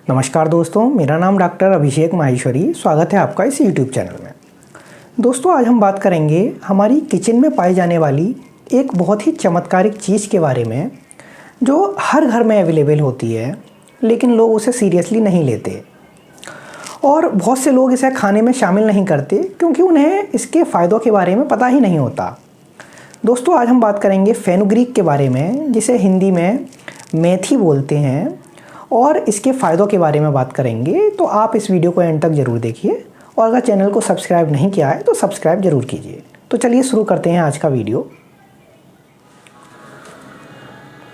नमस्कार दोस्तों, मेरा नाम डॉक्टर अभिषेक माहेश्वरी। स्वागत है आपका इस यूट्यूब चैनल में। दोस्तों, आज हम बात करेंगे हमारी किचन में पाई जाने वाली एक बहुत ही चमत्कारिक चीज़ के बारे में जो हर घर में अवेलेबल होती है, लेकिन लोग उसे सीरियसली नहीं लेते और बहुत से लोग इसे खाने में शामिल नहीं करते क्योंकि उन्हें इसके फ़ायदों के बारे में पता ही नहीं होता। दोस्तों, आज हम बात करेंगे फेनुग्रीक के बारे में, जिसे हिंदी में मेथी बोलते हैं, और इसके फ़ायदों के बारे में बात करेंगे। तो आप इस वीडियो को एंड तक ज़रूर देखिए और अगर चैनल को सब्सक्राइब नहीं किया है तो सब्सक्राइब ज़रूर कीजिए। तो चलिए शुरू करते हैं आज का वीडियो।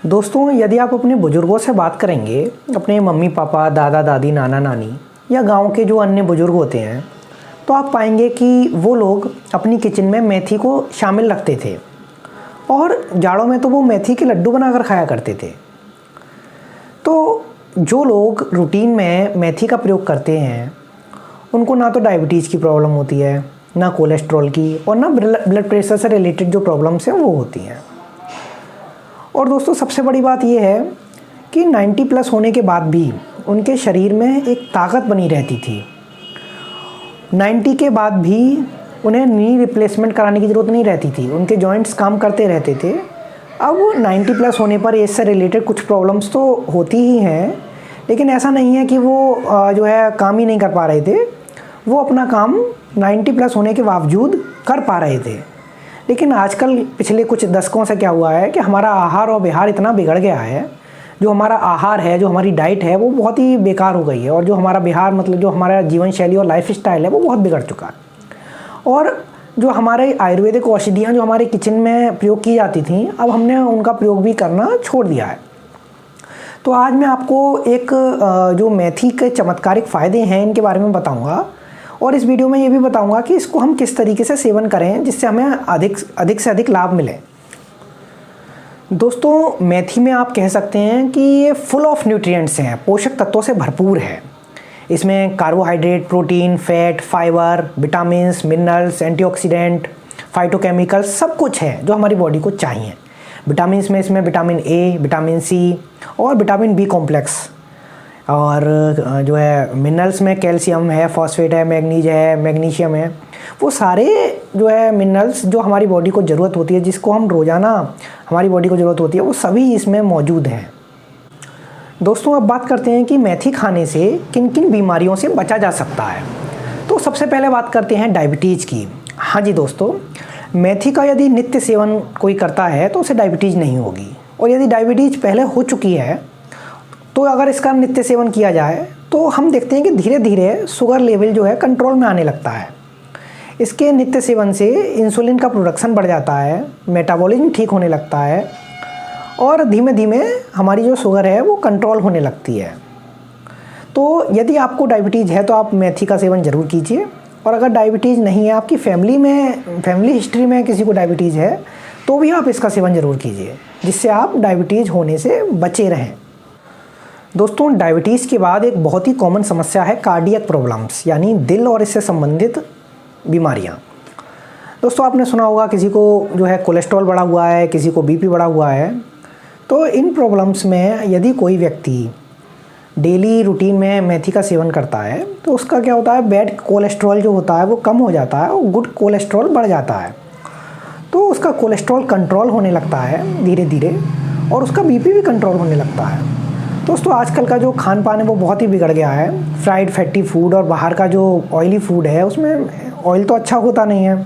दोस्तों, यदि आप अपने बुज़ुर्गों से बात करेंगे, अपने मम्मी पापा, दादा दादी, नाना नानी या गांव के जो अन्य बुज़ुर्ग होते हैं, तो आप पाएंगे कि वो लोग अपनी किचन में मेथी को शामिल रखते थे और जाड़ों में तो वो मेथी के लड्डू बनाकर खाया करते थे। तो जो लोग रूटीन में मेथी का प्रयोग करते हैं, उनको ना तो डायबिटीज़ की प्रॉब्लम होती है, ना कोलेस्ट्रॉल की, और ना ब्लड प्रेशर से रिलेटेड जो प्रॉब्लम्स हैं वो होती हैं। और दोस्तों, सबसे बड़ी बात ये है कि 90 प्लस होने के बाद भी उनके शरीर में एक ताकत बनी रहती थी। 90 के बाद भी उन्हें नी रिप्लेसमेंट कराने की ज़रूरत नहीं रहती थी, उनके जॉइंट्स काम करते रहते थे। अब 90 प्लस होने पर इससे रिलेटेड कुछ प्रॉब्लम्स तो होती ही हैं, लेकिन ऐसा नहीं है कि वो जो है काम ही नहीं कर पा रहे थे। वो अपना काम 90 प्लस होने के बावजूद कर पा रहे थे। लेकिन आजकल पिछले कुछ दशकों से क्या हुआ है कि हमारा आहार और विहार इतना बिगड़ गया है, जो हमारा आहार है, जो हमारी डाइट है, वो बहुत ही बेकार हो गई है, और जो हमारा विहार मतलब जो हमारा जीवन शैली और लाइफ स्टाइल है वो बहुत बिगड़ चुका है। और जो हमारे आयुर्वेदिक औषधियाँ जो हमारे किचन में प्रयोग की जाती थी, अब हमने उनका प्रयोग भी करना छोड़ दिया है। तो आज मैं आपको एक जो मेथी के चमत्कारिक फ़ायदे हैं इनके बारे में बताऊंगा, और इस वीडियो में ये भी बताऊंगा कि इसको हम किस तरीके से सेवन करें जिससे हमें अधिक से अधिक लाभ मिले। दोस्तों, मेथी में आप कह सकते हैं कि ये फुल ऑफ न्यूट्रिएंट्स हैं, पोषक तत्वों से भरपूर है। इसमें carbohydrate, protein, fat, fibre, vitamins, minerals, antioxidant, phytochemicals सब कुछ है जो हमारी बॉडी को चाहिए। विटामिन्स में इसमें विटामिन ए, विटामिन सी और विटामिन बी कॉम्प्लेक्स, और जो है मिनरल्स में कैल्शियम है, फॉस्फेट है, मैग्नीज है, मैग्नीशियम है। वो सारे जो है मिनरल्स जो हमारी बॉडी को ज़रूरत होती है, जिसको हम रोज़ाना हमारी बॉडी को ज़रूरत होती है, वो सभी इसमें मौजूद हैं। दोस्तों, अब बात करते हैं कि मेथी खाने से किन किन बीमारियों से बचा जा सकता है। तो सबसे पहले बात करते हैं डायबिटीज़ की। हाँ जी दोस्तों, मेथी का यदि नित्य सेवन कोई करता है तो उसे डायबिटीज़ नहीं होगी, और यदि डायबिटीज़ पहले हो चुकी है तो अगर इसका नित्य सेवन किया जाए तो हम देखते हैं कि धीरे धीरे शुगर लेवल जो है कंट्रोल में आने लगता है। इसके नित्य सेवन से इंसुलिन का प्रोडक्शन बढ़ जाता है, मेटाबॉलिज्म ठीक होने लगता है, और धीमे धीमे हमारी जो शुगर है वो कंट्रोल होने लगती है। तो यदि आपको डायबिटीज़ है तो आप मेथी का सेवन ज़रूर कीजिए, और अगर डायबिटीज़ नहीं है, आपकी फैमिली हिस्ट्री में किसी को डायबिटीज़ है, तो भी आप इसका सेवन ज़रूर कीजिए, जिससे आप डायबिटीज़ होने से बचे रहें। दोस्तों, डायबिटीज़ के बाद एक बहुत ही कॉमन समस्या है कार्डियक प्रॉब्लम्स, यानी दिल और इससे संबंधित बीमारियाँ। दोस्तों, आपने सुना होगा किसी को जो है कोलेस्ट्रॉल बढ़ा हुआ है, किसी को बीपी बढ़ा हुआ है। तो इन प्रॉब्लम्स में यदि कोई व्यक्ति डेली रूटीन में मेथी का सेवन करता है तो उसका क्या होता है, बैड कोलेस्ट्रॉल जो होता है वो कम हो जाता है और गुड कोलेस्ट्रॉल बढ़ जाता है। तो उसका कोलेस्ट्रॉल कंट्रोल होने लगता है धीरे धीरे, और उसका बीपी भी कंट्रोल होने लगता है। दोस्तों, आजकल का जो खान पान है वो बहुत ही बिगड़ गया है। फ्राइड फैटी फूड और बाहर का जो ऑयली फूड है, उसमें ऑयल तो अच्छा होता नहीं है।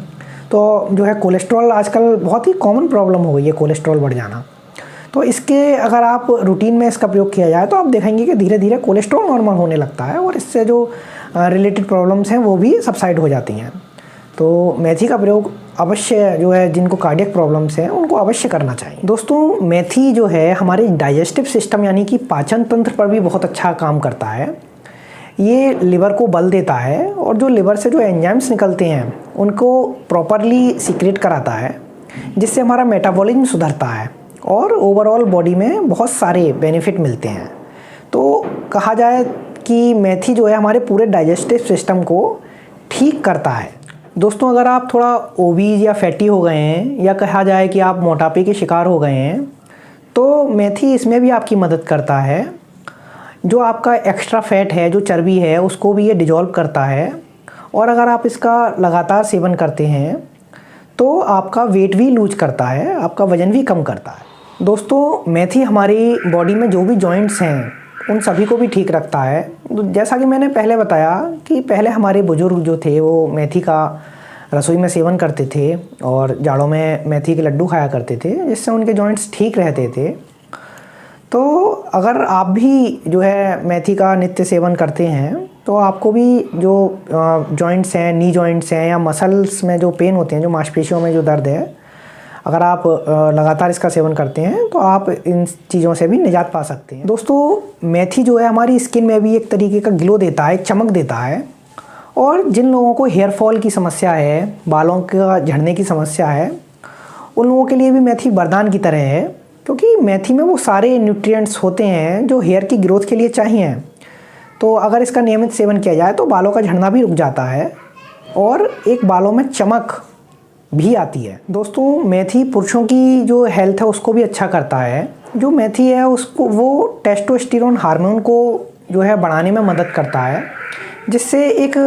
तो जो है कोलेस्ट्रॉल आजकल बहुत ही कॉमन प्रॉब्लम हो गई है, कोलेस्ट्रॉल बढ़ जाना। तो इसके अगर आप रूटीन में इसका प्रयोग किया जाए तो आप देखेंगे कि धीरे धीरे कोलेस्ट्रॉल नॉर्मल होने लगता है, और इससे जो रिलेटेड प्रॉब्लम्स हैं वो भी सबसाइड हो जाती हैं। तो मेथी का प्रयोग अवश्य जो है जिनको कार्डियक प्रॉब्लम्स हैं उनको अवश्य करना चाहिए। दोस्तों, मेथी जो है हमारे डाइजेस्टिव सिस्टम यानी कि पाचन तंत्र पर भी बहुत अच्छा काम करता है। ये लिवर को बल देता है, और जो लिवर से जो एंजाइम्स निकलते हैं उनको प्रॉपरली सीक्रेट कराता है, जिससे हमारा मेटाबॉलिज्म सुधरता है और ओवरऑल बॉडी में बहुत सारे बेनिफिट मिलते हैं। तो कहा जाए कि मेथी जो है हमारे पूरे डाइजेस्टिव सिस्टम को ठीक करता है। दोस्तों, अगर आप थोड़ा ओबीज या फैटी हो गए हैं, या कहा जाए कि आप मोटापे के शिकार हो गए हैं, तो मेथी इसमें भी आपकी मदद करता है। जो आपका एक्स्ट्रा फैट है, जो चर्बी है, उसको भी ये डिजॉल्व करता है। और अगर आप इसका लगातार सेवन करते हैं तो आपका वेट भी लूज करता है, आपका वज़न भी कम करता है। दोस्तों, मेथी हमारी बॉडी में जो भी जॉइंट्स हैं उन सभी को भी ठीक रखता है। जैसा कि मैंने पहले बताया कि पहले हमारे बुजुर्ग जो थे वो मेथी का रसोई में सेवन करते थे और जाड़ों में मेथी के लड्डू खाया करते थे, जिससे उनके जॉइंट्स ठीक रहते थे। तो अगर आप भी जो है मेथी का नित्य सेवन करते हैं तो आपको भी जो जॉइंट्स हैं, नी जॉइंट्स हैं या मसल्स में जो पेन होते हैं, जो मांसपेशियों में जो दर्द है, अगर आप लगातार इसका सेवन करते हैं तो आप इन चीज़ों से भी निजात पा सकते हैं। दोस्तों, मेथी जो है हमारी स्किन में भी एक तरीके का ग्लो देता है, एक चमक देता है। और जिन लोगों को हेयर फॉल की समस्या है, बालों का झड़ने की समस्या है, उन लोगों के लिए भी मेथी वरदान की तरह है, क्योंकि मेथी में वो सारे न्यूट्रिएंट्स होते हैं जो हेयर की ग्रोथ के लिए चाहिए। तो अगर इसका नियमित सेवन किया जाए तो बालों का झड़ना भी रुक जाता है और एक बालों में चमक भी आती है। दोस्तों, मेथी पुरुषों की जो हेल्थ है उसको भी अच्छा करता है। जो मेथी है उसको वो टेस्टोस्टेरोन हार्मोन को जो है बढ़ाने में मदद करता है, जिससे एक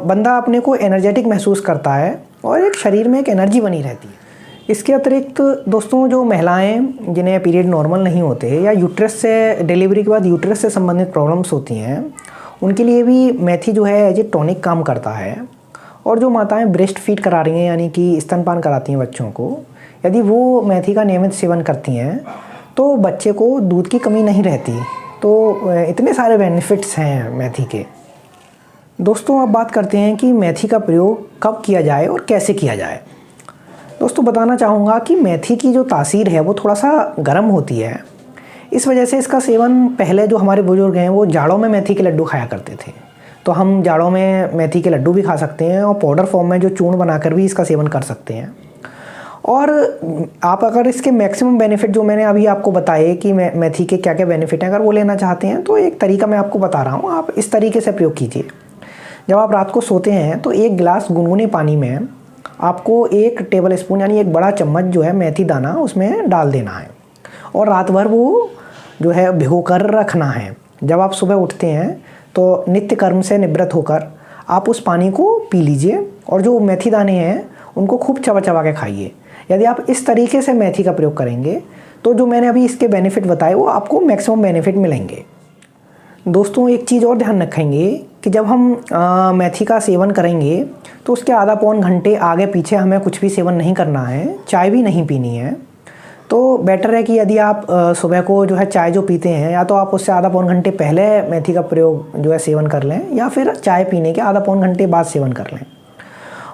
बंदा अपने को एनर्जेटिक महसूस करता है और एक शरीर में एक एनर्जी बनी रहती है। इसके अतिरिक्त दोस्तों, जो महिलाएं जिन्हें पीरियड नॉर्मल नहीं होते या यूट्रस से डिलीवरी के बाद यूट्रस से संबंधित प्रॉब्लम्स होती हैं, उनके लिए भी मेथी जो है एज ए टॉनिक काम करता है। और जो माताएं ब्रेस्ट फीड करा रही हैं, यानी कि स्तनपान कराती हैं बच्चों को, यदि वो मेथी का नियमित सेवन करती हैं तो बच्चे को दूध की कमी नहीं रहती। तो इतने सारे बेनिफिट्स हैं मेथी के। दोस्तों, अब बात करते हैं कि मेथी का प्रयोग कब किया जाए और कैसे किया जाए। दोस्तों, बताना चाहूँगा कि मेथी की जो तासीर है वो थोड़ा सा गर्म होती है। इस वजह से इसका सेवन पहले जो हमारे बुजुर्ग हैं वो जाड़ों में मेथी के लड्डू खाया करते थे। तो हम जाड़ों में मेथी के लड्डू भी खा सकते हैं और पाउडर फॉर्म में जो चूर्ण बनाकर भी इसका सेवन कर सकते हैं। और आप अगर इसके मैक्सिमम बेनिफिट जो मैंने अभी आपको बताए कि मेथी के क्या क्या बेनिफिट हैं, अगर वो लेना चाहते हैं तो एक तरीका मैं आपको बता रहा हूँ, आप इस तरीके से प्रयोग कीजिए। जब आप रात को सोते हैं तो 1 गिलास गुनगुने पानी में आपको 1 टेबल स्पून यानी 1 बड़ा चम्मच जो है मेथी दाना उसमें डाल देना है और रात भर वो जो है भिगो कर रखना है। जब आप सुबह उठते हैं तो नित्य कर्म से निवृत्त होकर आप उस पानी को पी लीजिए और जो मेथी दाने हैं उनको खूब चबा चबा के खाइए। यदि आप इस तरीके से मेथी का प्रयोग करेंगे तो जो मैंने अभी इसके बेनिफिट बताए वो आपको मैक्सिमम बेनिफिट मिलेंगे। दोस्तों, एक चीज़ और ध्यान रखेंगे कि जब हम मेथी का सेवन करेंगे तो उसके आधा पौन घंटे आगे पीछे हमें कुछ भी सेवन नहीं करना है, चाय भी नहीं पीनी है। तो बेटर है कि यदि आप सुबह को जो है चाय जो पीते हैं, या तो आप उससे आधा पौन घंटे पहले मेथी का प्रयोग जो है सेवन कर लें, या फिर चाय पीने के आधा पौन घंटे बाद सेवन कर लें।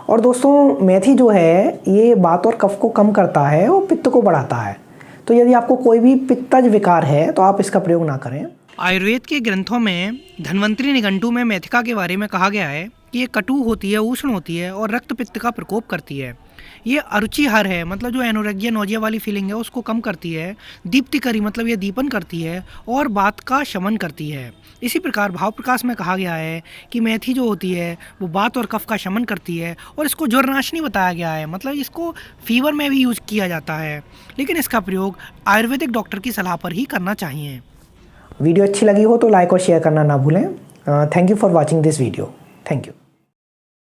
और दोस्तों, मेथी जो है ये वात और कफ को कम करता है और पित्त को बढ़ाता है। तो यदि आपको कोई भी पित्तज विकार है तो आप इसका प्रयोग ना करें। आयुर्वेद के ग्रंथों में धन्वंतरी निघंटु में मेथिका के बारे में कहा गया है कि ये कटु होती है, उष्ण होती है और रक्त पित्त का प्रकोप करती है। ये अरुचिहर है, मतलब जो एनोरेक्सिया नोजिया वाली फीलिंग है उसको कम करती है। दीप्तिकरी, मतलब ये दीपन करती है और बात का शमन करती है। इसी प्रकार भाव प्रकाश में कहा गया है कि मेथी जो होती है वो बात और कफ का शमन करती है और इसको ज्वरनाशनी बताया गया है, मतलब इसको फीवर में भी यूज किया जाता है, लेकिन इसका प्रयोग आयुर्वेदिक डॉक्टर की सलाह पर ही करना चाहिए। वीडियो अच्छी लगी हो तो लाइक और शेयर करना ना भूलें। Thank you for watching this video. Thank you.